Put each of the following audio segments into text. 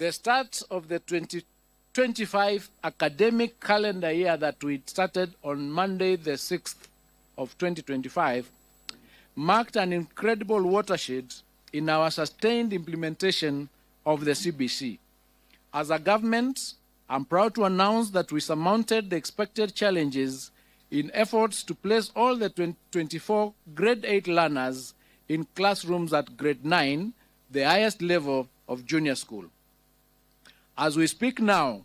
The start of the 2025 academic calendar year that we started on Monday, the 6th of 2025, marked an incredible watershed in our sustained implementation of the CBC. As a government, I'm proud to announce that we surmounted the expected challenges in efforts to place all the 24 grade 8 learners in classrooms at grade 9, the highest level of junior school. As we speak now,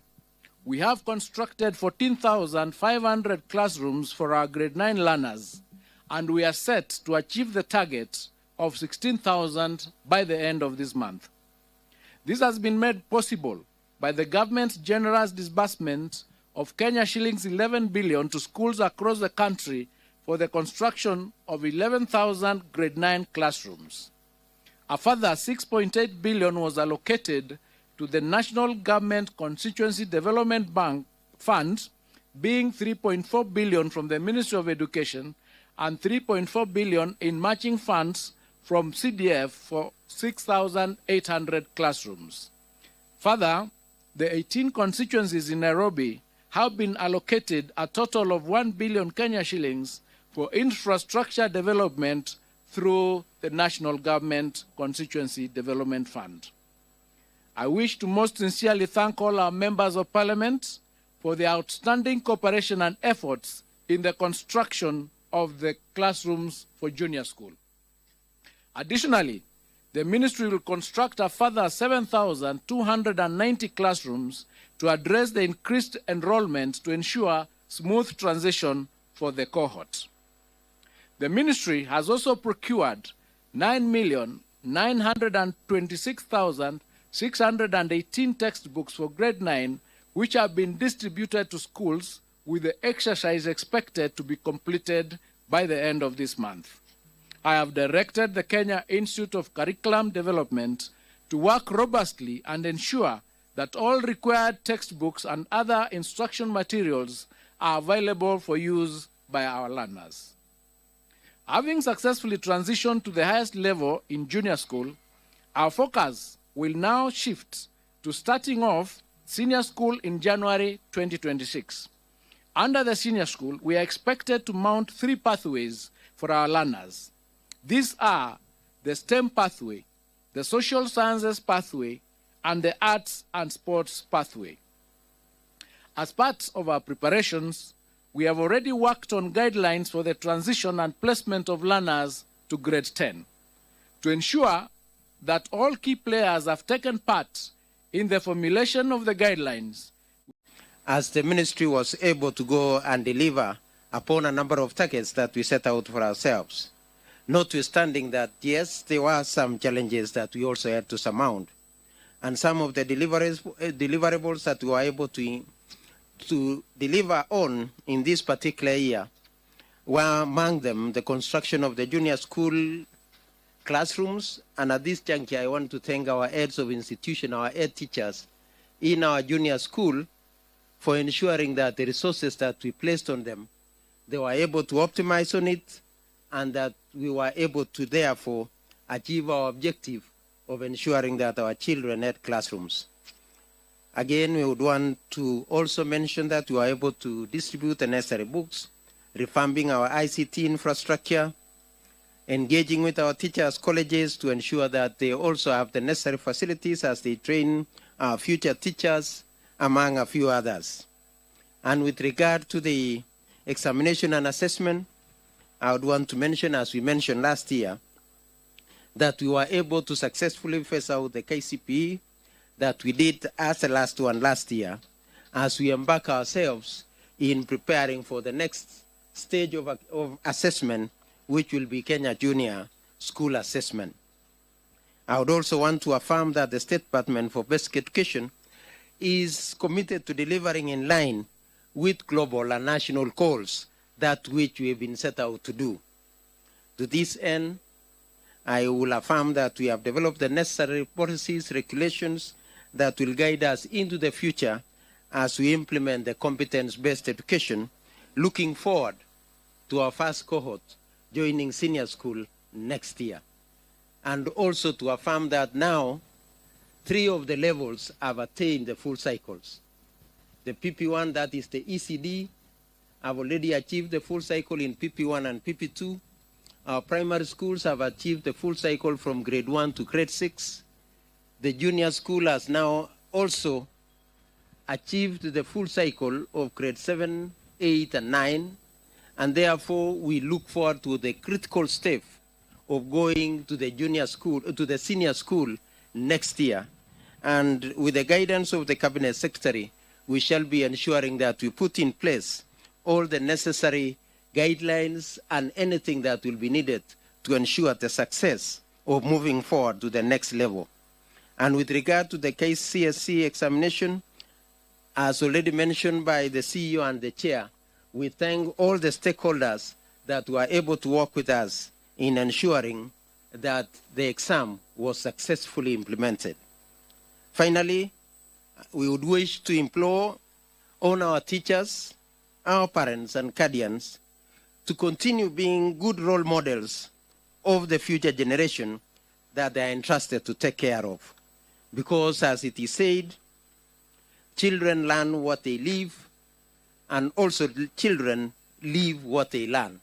we have constructed 14,500 classrooms for our grade 9 learners, and we are set to achieve the target of 16,000 by the end of this month. This has been made possible by the government's generous disbursement of Kenya shillings 11 billion to schools across the country for the construction of 11,000 grade 9 classrooms. A further 6.8 billion was allocated to the National Government Constituency Development Bank Fund, being 3.4 billion from the Ministry of Education and 3.4 billion in matching funds from CDF for 6,800 classrooms. Further, the 18 constituencies in Nairobi have been allocated a total of 1 billion Kenya shillings for infrastructure development through the National Government Constituency Development Fund. I wish to most sincerely thank all our members of Parliament for their outstanding cooperation and efforts in the construction of the classrooms for junior school. Additionally, the Ministry will construct a further 7,290 classrooms to address the increased enrollment to ensure smooth transition for the cohort. The Ministry has also procured 9,926,618 textbooks for grade 9, which have been distributed to schools, with the exercise expected to be completed by the end of this month. I have directed the Kenya Institute of Curriculum Development to work robustly and ensure that all required textbooks and other instruction materials are available for use by our learners. Having successfully transitioned to the highest level in junior school, our focus will now shift to starting off senior school in January 2026. Under the senior school, we are expected to mount 3 pathways for our learners. These are the STEM pathway, the social sciences pathway, and the arts and sports pathway. As part of our preparations, we have already worked on guidelines for the transition and placement of learners to grade 10. To ensure that all key players have taken part in the formulation of the guidelines, as the ministry was able to go and deliver upon a number of targets that we set out for ourselves. Notwithstanding that, yes, there were some challenges that we also had to surmount. And some of the deliverables that we were able to deliver on in this particular year were among them the construction of the junior school classrooms. And at this juncture, I want to thank our heads of institution, our head teachers in our junior school for ensuring that the resources that we placed on them, they were able to optimize on it, and that we were able to therefore achieve our objective of ensuring that our children had classrooms. Again, we would want to also mention that we were able to distribute the necessary books, revamping our ICT infrastructure, engaging with our teachers' colleges to ensure that they also have the necessary facilities as they train our future teachers, among a few others. And with regard to the examination and assessment, I would want to mention, as we mentioned last year, that we were able to successfully phase out the Kcse that we did as the last one last year, as we embark ourselves in preparing for the next stage of assessment, which will be Kenya Junior School Assessment. I would also want to affirm that the State Department for Basic Education is committed to delivering in line with global and national goals, that which we have been set out to do. To this end, I will affirm that we have developed the necessary policies, regulations that will guide us into the future as we implement the competence-based education, looking forward to our first cohort joining senior school next year. And also to affirm that now 3 of the levels have attained the full cycles. The PP1, that is the ECD, have already achieved the full cycle in PP1 and PP2. Our primary schools have achieved the full cycle from grade 1 to grade 6. The junior school has now also achieved the full cycle of grade 7, 8, and 9. And therefore, we look forward to the critical step of going to the junior school, to the senior school next year. And with the guidance of the Cabinet Secretary, we shall be ensuring that we put in place all the necessary guidelines and anything that will be needed to ensure the success of moving forward to the next level. And with regard to the Kcse examination, as already mentioned by the CEO and the Chair, we thank all the stakeholders that were able to work with us in ensuring that the exam was successfully implemented. Finally, we would wish to implore on our teachers, our parents and guardians to continue being good role models of the future generation that they are entrusted to take care of. Because as it is said, children learn what they live, and also children live what they learn.